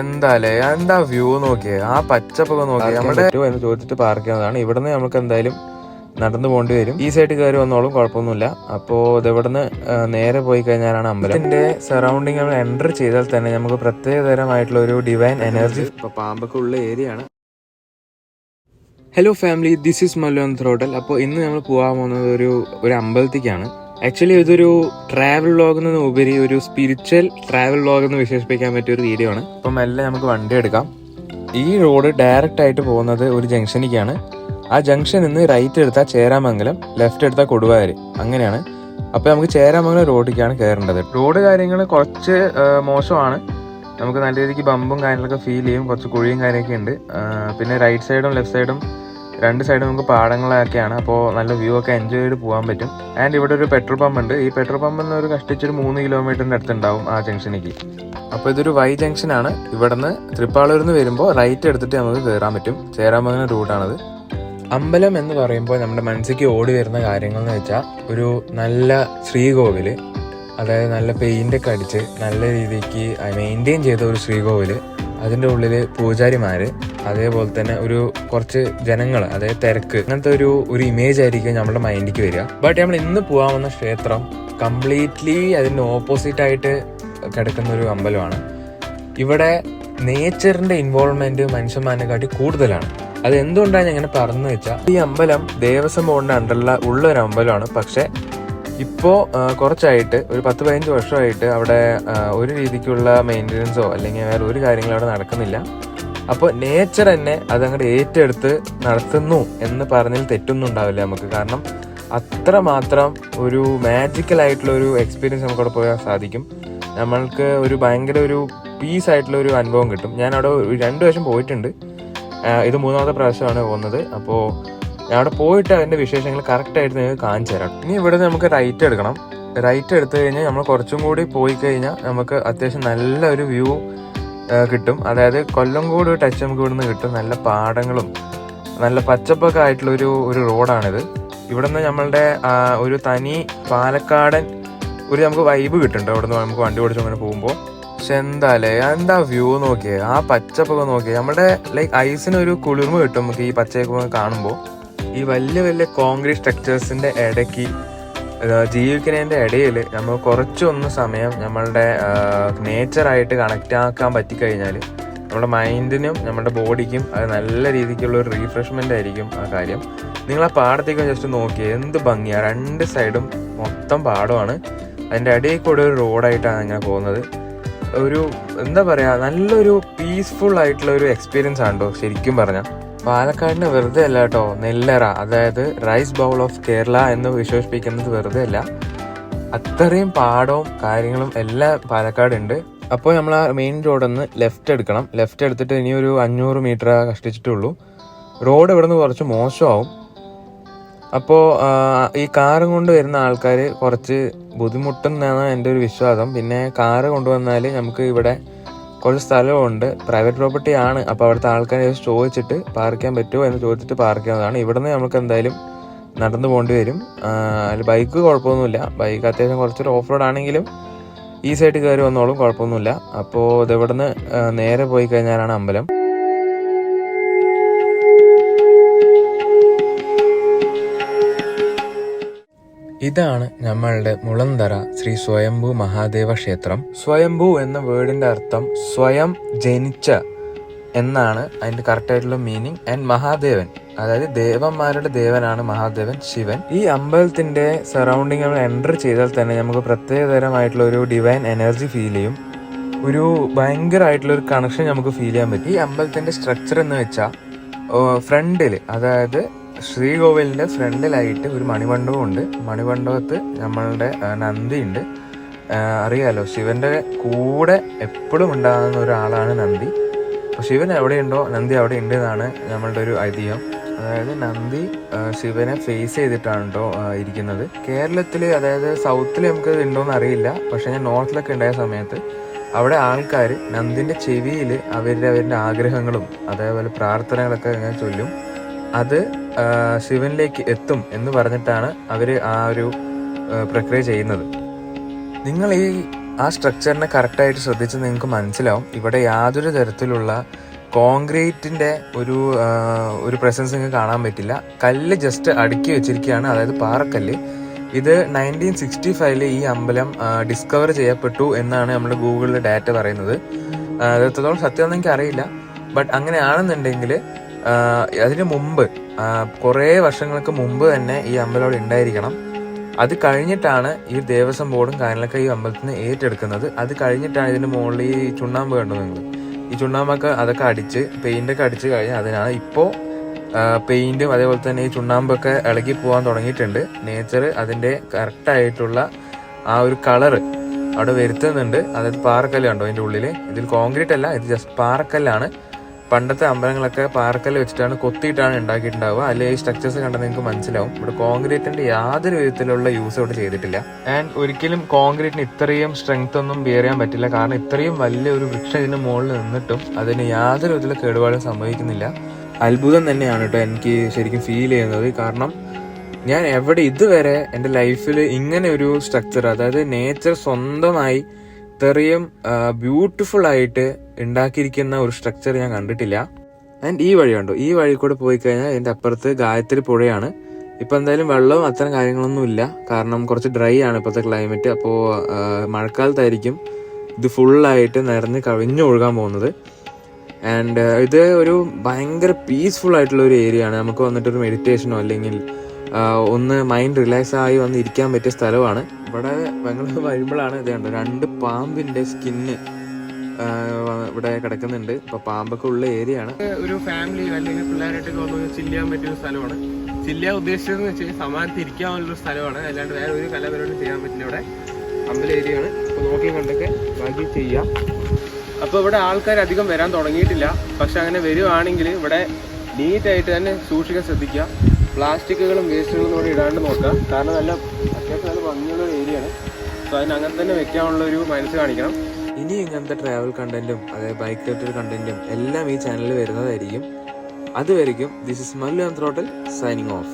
എന്താ വ്യൂ നോക്കിയേ, ആ പച്ചപ്പൊക്കെ നോക്കിയേ. നമ്മുടെ എന്ന് ചോദിച്ചിട്ട് പാർക്ക് ചെയ്യുന്നതാണ്. ഇവിടുന്ന് നമുക്ക് എന്തായാലും നടന്നു പോകേണ്ടി വരും. ഈ സൈഡ് കയറി വന്നോളും, കുഴപ്പമൊന്നുമില്ല. അപ്പോൾ ഇത് ഇവിടുന്ന് നേരെ പോയി കഴിഞ്ഞാലാണ് അമ്പലം. ഇതിന്റെ സറൗണ്ടിങ് നമ്മൾ എൻ്റർ ചെയ്താൽ തന്നെ നമുക്ക് പ്രത്യേകതരമായിട്ടുള്ള ഒരു ഡിവൈൻ എനർജി. ഇപ്പൊ പാമ്പൊക്കെ ഉള്ള ഏരിയ ആണ്. Hello family, this is Mallu on throttle. അപ്പോൾ ഇന്ന് നമ്മൾ പോകാൻ പോകുന്നത് ഒരു അമ്പലത്തേക്കാണ്. ആക്ച്വലി ഇതൊരു ട്രാവൽ വ്ളോഗ് എന്ന് ഉപരി ഒരു സ്പിരിച്വൽ ട്രാവൽ വ്ളോഗ് എന്ന് വിശേഷിപ്പിക്കാൻ പറ്റിയ ഒരു വീഡിയോ ആണ്. അപ്പം എല്ലാം നമുക്ക് വണ്ടി എടുക്കാം. ഈ റോഡ് ഡയറക്റ്റ് ആയിട്ട് പോകുന്നത് ഒരു ജംഗ്ഷനിലേക്കാണ്. ആ ജംഗ്ഷനിൽ നിന്ന് റൈറ്റ് എടുത്താൽ ചേരാമംഗലം, ലെഫ്റ്റ് എടുത്താൽ കൊടുവായൂർ, അങ്ങനെയാണ്. അപ്പോൾ നമുക്ക് ചേരാമംഗലം റോഡിലേക്കാണ് കയറേണ്ടത്. റോഡ് കാര്യങ്ങൾ കുറച്ച് മോശമാണ്. നമുക്ക് നല്ല രീതിക്ക് ബമ്പും കാര്യങ്ങളൊക്കെ ഫീൽ ചെയ്യും. കുറച്ച് കുഴിയും കാര്യമൊക്കെ ഉണ്ട്. പിന്നെ റൈറ്റ് സൈഡും ലെഫ്റ്റ് സൈഡും രണ്ട് സൈഡും നമുക്ക് പാടങ്ങളൊക്കെയാണ്. അപ്പോൾ നല്ല വ്യൂ ഒക്കെ എൻജോയ് ചെയ്ത് പോകാൻ പറ്റും. ആൻഡ് ഇവിടെ ഒരു പെട്രോൾ പമ്പ് ഉണ്ട്. ഈ പെട്രോൾ പമ്പിൽ നിന്ന് ഒരു കഷ്ടിച്ചൊരു 3 കിലോമീറ്ററിൻ്റെ അടുത്തുണ്ടാവും ആ ജംഗ്ഷനിലേക്ക്. അപ്പോൾ ഇതൊരു വൈ ജംഗ്ഷനാണ്. ഇവിടെ നിന്ന് തൃപ്പാളൂരിൽ നിന്ന് വരുമ്പോൾ റൈറ്റ് എടുത്തിട്ട് നമുക്ക് കയറാൻ പറ്റും. ചേരാമംഗലം റൂട്ടാണത്. അമ്പലം എന്ന് പറയുമ്പോൾ നമ്മുടെ മനസ്സിലേക്ക് ഓടി വരുന്ന കാര്യങ്ങൾ എന്ന് വെച്ചാൽ ഒരു നല്ല ശ്രീകോവില്, അതായത് നല്ല പെയിൻ്റൊക്കെ അടിച്ച് നല്ല രീതിക്ക് മെയിൻറ്റെയിൻ ചെയ്ത ഒരു ശ്രീകോവില്, അതിൻ്റെ ഉള്ളിൽ പൂജാരിമാർ, അതേപോലെ തന്നെ ഒരു കുറച്ച് ജനങ്ങൾ, അതായത് തിരക്ക്, അങ്ങനത്തെ ഒരു ഇമേജ് ആയിരിക്കും നമ്മുടെ മൈൻഡിലേക്ക് വരിക. ബട്ട് നമ്മൾ ഇന്ന് പോകാവുന്ന ക്ഷേത്രം കംപ്ലീറ്റ്ലി അതിൻ്റെ ഓപ്പോസിറ്റ് ആയിട്ട് കിടക്കുന്ന ഒരു അമ്പലമാണ്. ഇവിടെ നേച്ചറിൻ്റെ ഇൻവോൾവ്മെൻറ്റ് മനുഷ്യന്മാരെക്കാട്ടി കൂടുതലാണ്. അത് എന്തുകൊണ്ടാണ് ഞാൻ ഇങ്ങനെ പറഞ്ഞു വെച്ചാൽ, ഈ അമ്പലം ദേവസ്വം ബോർഡിൻ്റെ അണ്ടറിൽ ഉള്ളൊരു അമ്പലമാണ്. പക്ഷേ ഇപ്പോൾ കുറച്ചായിട്ട് ഒരു 10-15 വർഷമായിട്ട് അവിടെ ഒരു രീതിക്കുള്ള മെയിൻ്റനൻസോ അല്ലെങ്കിൽ വേറെ ഒരു കാര്യങ്ങളും അവിടെ നടക്കുന്നില്ല. അപ്പോൾ നേച്ചർ തന്നെ അതങ്ങോട്ട് ഏറ്റെടുത്ത് നടത്തുന്നു എന്ന് പറഞ്ഞാൽ തെറ്റൊന്നും ഉണ്ടാവില്ല നമുക്ക്. കാരണം അത്രമാത്രം ഒരു മാജിക്കൽ ആയിട്ടുള്ള ഒരു എക്സ്പീരിയൻസ് നമുക്ക് അവിടെ പോയാൽ സാധിക്കും. നമ്മൾക്ക് ഒരു ഭയങ്കര ഒരു പീസ് ആയിട്ടുള്ള ഒരു അനുഭവം കിട്ടും. ഞാൻ അവിടെ 2 പ്രാവശ്യം പോയിട്ടുണ്ട്. ഇത് 3ാമത്തെ പ്രാവശ്യമാണ് പോകുന്നത്. അപ്പോൾ ഞാൻ അവിടെ പോയിട്ട് അതിൻ്റെ വിശേഷങ്ങൾ കറക്റ്റായിട്ട് നിങ്ങൾക്ക് കാണിച്ചു തരാം. ഇനി ഇവിടെ നമുക്ക് റൈറ്റ് എടുക്കണം. റൈറ്റ് എടുത്തു കഴിഞ്ഞാൽ നമ്മൾ കുറച്ചും കൂടി പോയി കഴിഞ്ഞാൽ നമുക്ക് അത്യാവശ്യം നല്ലൊരു വ്യൂ കിട്ടും. അതായത് കൊല്ലംകോട് ടച്ച് നമുക്ക് ഇവിടുന്ന് കിട്ടും. നല്ല പാടങ്ങളും നല്ല പച്ചപ്പൊക്കെ ആയിട്ടുള്ളൊരു റോഡാണിത്. ഇവിടുന്ന് നമ്മളുടെ ഒരു തനി പാലക്കാടൻ ഒരു നമുക്ക് വൈബ് കിട്ടുന്നുണ്ട്. അവിടെ നിന്ന് നമുക്ക് വണ്ടി ഓടിച്ച് അങ്ങനെ പോകുമ്പോൾ. പക്ഷെ എന്താ വ്യൂ നോക്കിയേ, ആ പച്ചപ്പൊക്കെ നോക്കിയേ. നമ്മുടെ ലൈക്ക് ഐസിനൊരു കുളിർമ കിട്ടും നമുക്ക് ഈ പച്ചപ്പൊക്കെ കാണുമ്പോൾ. ഈ വലിയ വലിയ കോൺക്രീറ്റ് സ്ട്രക്ചേഴ്സിൻ്റെ ഇടയ്ക്ക് ജീവിക്കുന്നതിൻ്റെ ഇടയിൽ നമ്മൾ കുറച്ചൊന്ന് സമയം നമ്മളുടെ നേച്ചറായിട്ട് കണക്റ്റ് ആക്കാൻ പറ്റിക്കഴിഞ്ഞാൽ നമ്മുടെ മൈൻഡിനും നമ്മുടെ ബോഡിക്കും അത് നല്ല രീതിക്കുള്ള ഒരു റീഫ്രഷ്മെൻ്റ് ആയിരിക്കും ആ കാര്യം. നിങ്ങൾ ആ പാടത്തേക്ക് ജസ്റ്റ് നോക്കിയേ, എന്ത് ഭംഗിയാണ്. 2 സൈഡും മൊത്തം പാടമാണ്. അതിൻ്റെ ഇടയിൽ കൂടെ ഒരു റോഡായിട്ടാണ് അങ്ങനെ പോകുന്നത്. ഒരു എന്താ പറയുക, നല്ലൊരു പീസ്ഫുൾ ആയിട്ടുള്ള ഒരു എക്സ്പീരിയൻസ് ആണല്ലോ ശരിക്കും പറഞ്ഞാൽ. പാലക്കാടിന് വെറുതെ അല്ല കേട്ടോ നെല്ലറ, അതായത് റൈസ് ബൗൾ ഓഫ് കേരള എന്ന് വിശേഷിപ്പിക്കുന്നത് വെറുതെ അല്ല. അത്രയും പാടവും കാര്യങ്ങളും എല്ലാം പാലക്കാടുണ്ട്. അപ്പോൾ നമ്മൾ ആ മെയിൻ റോഡൊന്ന് ലെഫ്റ്റ് എടുക്കണം. ലെഫ്റ്റ് എടുത്തിട്ട് ഇനി ഒരു 500 മീറ്റർ കഷ്ടിച്ചിട്ടുള്ളൂ. റോഡ് ഇവിടെ നിന്ന് കുറച്ച് മോശമാവും. അപ്പോൾ ഈ കാറും കൊണ്ട് വരുന്ന ആൾക്കാർ കുറച്ച് ബുദ്ധിമുട്ടുന്നതാണ് എൻ്റെ ഒരു വിശ്വാസം. പിന്നെ കാറ് കൊണ്ടുവന്നാൽ നമുക്ക് ഇവിടെ കുറച്ച് സ്ഥലമുണ്ട്, പ്രൈവറ്റ് പ്രോപ്പർട്ടി ആണ്. അപ്പോൾ അവിടുത്തെ ആൾക്കാരെ ചോദിച്ചിട്ട് പാർക്ക് ചെയ്യാൻ പറ്റുമോ എന്ന് ചോദിച്ചിട്ട് പാർക്ക് ചെയ്യുന്നതാണ്. ഇവിടുന്ന് നമുക്ക് എന്തായാലും നടന്നു പോകേണ്ടി വരും. അതിൽ ബൈക്ക് കുഴപ്പമൊന്നുമില്ല. ബൈക്ക് അത്യാവശ്യം കുറച്ചൊരു ഓഫ് റോഡ് ആണെങ്കിലും ഈ സൈഡ് കയറി വന്നോളും, കുഴപ്പമൊന്നുമില്ല. അപ്പോൾ ഇത് ഇവിടുന്ന് നേരെ പോയി കഴിഞ്ഞാലാണ് അമ്പലം. ഇതാണ് നമ്മളുടെ മുളന്തറ ശ്രീ സ്വയംഭൂ മഹാദേവ ക്ഷേത്രം. സ്വയംഭൂ എന്ന വേർഡിന്റെ അർത്ഥം സ്വയം ജനിച്ച എന്നാണ് അതിന്റെ കറക്റ്റ് ആയിട്ടുള്ള മീനിങ്. ആൻഡ് മഹാദേവൻ, അതായത് ദേവന്മാരുടെ ദേവനാണ് മഹാദേവൻ, ശിവൻ. ഈ അമ്പലത്തിന്റെ സറൗണ്ടിങ് നമ്മൾ എൻ്റർ ചെയ്താൽ തന്നെ നമുക്ക് പ്രത്യേകതരമായിട്ടുള്ള ഒരു ഡിവൈൻ എനർജി ഫീൽ ചെയ്യും. ഒരു ഭയങ്കരമായിട്ടുള്ള ഒരു കണക്ഷൻ നമുക്ക് ഫീൽ ചെയ്യാൻ പറ്റും. ഈ അമ്പലത്തിന്റെ സ്ട്രക്ചർ എന്ന് വെച്ചാൽ ഫ്രണ്ടിൽ, അതായത് ശ്രീകോവിലിൻ്റെ ഫ്രണ്ടിലായിട്ട് ഒരു മണിമണ്ഡപമുണ്ട്. മണിമണ്ഡപത്ത് നമ്മളുടെ നന്ദിയുണ്ട്. അറിയാലോ, ശിവന്റെ കൂടെ എപ്പോഴും ഉണ്ടാകുന്ന ഒരാളാണ് നന്ദി. അപ്പോൾ ശിവൻ എവിടെയുണ്ടോ നന്ദി അവിടെ ഉണ്ട് എന്നാണ് നമ്മളുടെ ഒരു ഐതിഹ്യം. അതായത് നന്ദി ശിവനെ ഫേസ് ചെയ്തിട്ടാണ് കേട്ടോ ഇരിക്കുന്നത്. കേരളത്തിൽ, അതായത് സൗത്തിൽ നമുക്ക് ഉണ്ടോയെന്ന് അറിയില്ല. പക്ഷെ ഞാൻ നോർത്തിലൊക്കെ ഉണ്ടായ സമയത്ത് അവിടെ ആൾക്കാർ നന്ദിൻ്റെ ചെവിയിൽ അവരുടെ ആഗ്രഹങ്ങളും അതേപോലെ പ്രാർത്ഥനകളൊക്കെ ഇങ്ങനെ ചൊല്ലും. അത് ശിവനിലേക്ക് എത്തും എന്ന് പറഞ്ഞിട്ടാണ് അവർ ആ ഒരു പ്രക്രിയ ചെയ്യുന്നത്. നിങ്ങൾ ഈ ആ സ്ട്രക്ചറിനെ കറക്റ്റായിട്ട് ശ്രദ്ധിച്ച് നിങ്ങൾക്ക് മനസ്സിലാവും ഇവിടെ യാതൊരു തരത്തിലുള്ള കോൺക്രീറ്റിൻ്റെ ഒരു പ്രസൻസ് നിങ്ങൾക്ക് കാണാൻ പറ്റില്ല. കല്ല് ജസ്റ്റ് അടുക്കി വെച്ചിരിക്കുകയാണ്, അതായത് പാറക്കല്ല്. ഇത് 1965 ഈ അമ്പലം ഡിസ്കവർ ചെയ്യപ്പെട്ടു എന്നാണ് നമ്മുടെ ഗൂഗിളിൽ ഡാറ്റ പറയുന്നത്. അത് എത്രത്തോളം സത്യമെന്ന് എനിക്ക് അറിയില്ല. ബട്ട് അങ്ങനെയാണെന്നുണ്ടെങ്കിൽ അതിന് മുമ്പ് കുറേ വർഷങ്ങൾക്ക് മുമ്പ് തന്നെ ഈ അമ്പലം അവിടെ ഉണ്ടായിരിക്കണം. അത് കഴിഞ്ഞിട്ടാണ് ഈ ദേവസ്വം ബോർഡും കാര്യങ്ങളൊക്കെ ഈ അമ്പലത്തിന് ഏറ്റെടുക്കുന്നത്. അത് കഴിഞ്ഞിട്ടാണ് ഇതിൻ്റെ മുകളിൽ ഈ ചുണ്ണാമ്പ് കണ്ടു നിങ്ങൾ. ഈ ചുണ്ണാമ്പൊക്കെ അതൊക്കെ അടിച്ച് പെയിൻ്റൊക്കെ അടിച്ച് കഴിഞ്ഞാൽ അതിനാണ് ഇപ്പോൾ പെയിൻറ്റും അതേപോലെ തന്നെ ഈ ചുണ്ണാമ്പൊക്കെ ഇളകി പോകാൻ തുടങ്ങിയിട്ടുണ്ട്. നേച്ചർ അതിൻ്റെ കറക്റ്റായിട്ടുള്ള ആ ഒരു കളറ് അവിടെ വരുത്തുന്നുണ്ട്. അതായത് പാറക്കല്ല് കണ്ടോ അതിൻ്റെ ഉള്ളിൽ. ഇതിൽ കോൺക്രീറ്റ് അല്ല, ഇത് ജസ്റ്റ് പാറക്കല്ലാണ്. പണ്ടത്തെ അമ്പലങ്ങളൊക്കെ പാറക്കല്ല് വെച്ചിട്ടാണ് കൊത്തിയിട്ടാണ് ഉണ്ടാക്കിയിട്ടുണ്ടാവുക. അല്ലെങ്കിൽ ഈ സ്ട്രക്ചേഴ്സ് കണ്ടാൽ നിങ്ങൾക്ക് മനസ്സിലാവും ഇവിടെ കോൺക്രീറ്റിന്റെ യാതൊരു വിധത്തിലുള്ള യൂസ് ഇവിടെ ചെയ്തിട്ടില്ല. ആൻഡ് ഒരിക്കലും കോൺക്രീറ്റിന് ഇത്രയും സ്ട്രെങ്ത് ഒന്നും ബിയർ ചെയ്യാൻ പറ്റില്ല. കാരണം ഇത്രയും വലിയൊരു വൃക്ഷം ഇതിന് മുകളിൽ നിന്നിട്ടും അതിന് യാതൊരു വിധത്തിലുള്ള കേടുപാടും സംഭവിക്കുന്നില്ല. അത്ഭുതം തന്നെയാണ് കേട്ടോ എനിക്ക് ശരിക്കും ഫീൽ ചെയ്യുന്നത്. കാരണം ഞാൻ എവിടെ ഇതുവരെ എൻ്റെ ലൈഫിൽ ഇങ്ങനെ ഒരു സ്ട്രക്ചർ, അതായത് നേച്ചർ സ്വന്തമായി ഇത്രയും ബ്യൂട്ടിഫുൾ ആയിട്ട് ഉണ്ടാക്കിയിരിക്കുന്ന ഒരു സ്ട്രക്ചർ ഞാൻ കണ്ടിട്ടില്ല. ആൻഡ് ഈ വഴി കണ്ടോ, ഈ വഴി കൂടെ പോയി കഴിഞ്ഞാൽ ഇതിൻ്റെ അപ്പുറത്ത് ഗായത്രി പുഴയാണ്. ഇപ്പം എന്തായാലും വെള്ളവും അത്തരം കാര്യങ്ങളൊന്നും ഇല്ല, കാരണം കുറച്ച് ഡ്രൈ ആണ് ഇപ്പോഴത്തെ ക്ലൈമറ്റ്. അപ്പോൾ മഴക്കാലത്തായിരിക്കും ഇത് ഫുള്ളായിട്ട് നിറഞ്ഞ് കവിഞ്ഞു ഒഴുകാൻ പോകുന്നത്. ആൻഡ് ഇത് ഒരു ഭയങ്കര പീസ്ഫുൾ ആയിട്ടുള്ള ഒരു ഏരിയ ആണ്. നമുക്ക് വന്നിട്ടൊരു മെഡിറ്റേഷനോ അല്ലെങ്കിൽ ഒന്ന് മൈൻഡ് റിലാക്സ് ആയി വന്ന് ഇരിക്കാൻ പറ്റിയ സ്ഥലമാണ്. ഇവിടെ ഞങ്ങൾ വരുമ്പോഴാണ് ഇത് കണ്ടോ 2 പാമ്പിന്റെ സ്കിന്ന് ഇവിടെ കിടക്കുന്നുണ്ട്. ഇപ്പൊ പാമ്പൊക്കെ ഉള്ള ഏരിയ ആണ്. ഒരു ഫാമിലി അല്ലെങ്കിൽ പിള്ളേരായിട്ടൊക്കെ വന്ന് ചില്ല് ചെയ്യാൻ പറ്റിയ സ്ഥലമാണ്. ചില്ല് ചെയ്യാൻ ഉദ്ദേശിച്ചതെന്ന് വെച്ചാൽ സമാനത്തിൽ ഇരിക്കാനുള്ള സ്ഥലമാണ്, അല്ലാണ്ട് വേറെ ഒരു കലാപരിപാടി ചെയ്യാൻ പറ്റില്ല. ഇവിടെ അമ്പല ഏരിയ ആണ്. ഇപ്പൊ നോക്കി കണ്ടൊക്കെ ബാക്കി ചെയ്യാം. അപ്പോൾ ഇവിടെ ആൾക്കാർ അധികം വരാൻ തുടങ്ങിയിട്ടില്ല. പക്ഷെ അങ്ങനെ വരുവാണെങ്കിൽ ഇവിടെ നീറ്റായിട്ട് തന്നെ സൂക്ഷിക്കാൻ ശ്രദ്ധിക്കുക. പ്ലാസ്റ്റിക്കുകളും വേസ്റ്റുകളും കൂടെ ഇടാണ്ട് നോക്കുക. കാരണം അത്യാവശ്യം നല്ല ഭംഗിയുള്ള ഒരു ഏരിയ ആണ്. സോ അതിന് അങ്ങനെ തന്നെ വെക്കാനുള്ള ഒരു മനസ്സ് കാണിക്കണം. ഇനി ഇങ്ങനത്തെ ട്രാവൽ കണ്ടന്റും അതായത് ബൈക്ക് റിലേറ്റഡ് കണ്ടന്റും എല്ലാം ഈ ചാനലിൽ വരുന്നതായിരിക്കും. അതുവരെയും this is Mallu and throttle signing off.